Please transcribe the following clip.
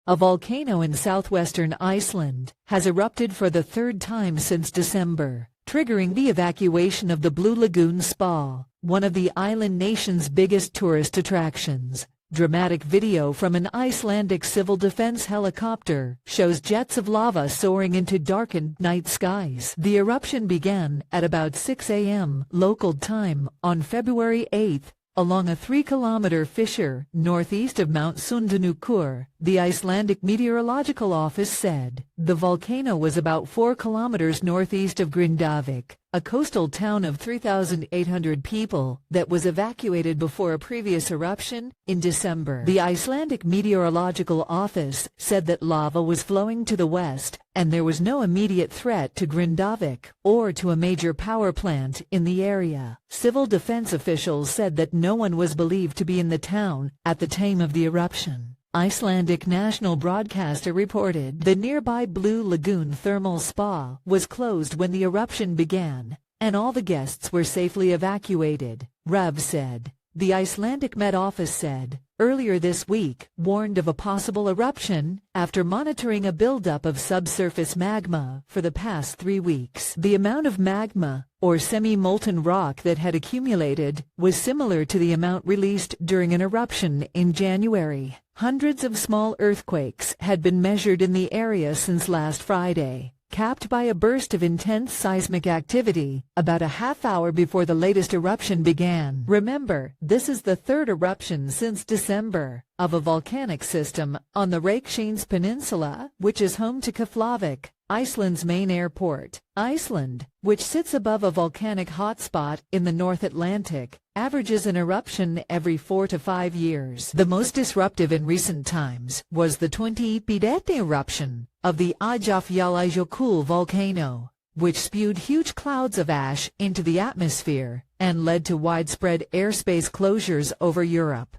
A volcano in southwestern Iceland has erupted for the third time since December, triggering the evacuation of the Blue Lagoon Spew, one of the island nation's biggest tourist attractions. Dramatic video from an Icelandic civil defense helicopter shows jets of lava soaring into darkened night skies. The eruption began at about 6 a.m. local time on February 8, along a 3-kilometer fissure northeast of Mount Sundanukur, the Icelandic Meteorological Office said. The volcano was about 4 kilometers northeast of Grindavik, a coastal town of 3,800 people that was evacuated before a previous eruption in December. The Icelandic Meteorological Office said that lava was flowing to the west, and there was no immediate threat to Grindavik or to a major power plant in the area. Civil defense officials said that no one was believed to be in the town at the time of the eruption. Icelandic national broadcaster reported the nearby Blue Lagoon thermal spa was closed when the eruption began, and all the guests were safely evacuated, Rev said. The Icelandic Met Office said, earlier this week, warned of a possible eruption after monitoring a buildup of subsurface magma for the past 3 weeks. The amount of magma, or semi-molten rock that had accumulated, was similar to the amount released during an eruption in January. Hundreds of small earthquakes had been measured in the area since last Friday, capped by a burst of intense seismic activity about a half-hour before the latest eruption began. Remember, this is the third eruption since December of a volcanic system on the Reykjanes Peninsula, which is home to Keflavik, Iceland's main airport. Iceland, which sits above a volcanic hotspot in the North Atlantic, averages an eruption every 4 to 5 years. The most disruptive in recent times was the 20-Ipidete eruption of the Eyjafjallajökull volcano, which spewed huge clouds of ash into the atmosphere and led to widespread airspace closures over Europe.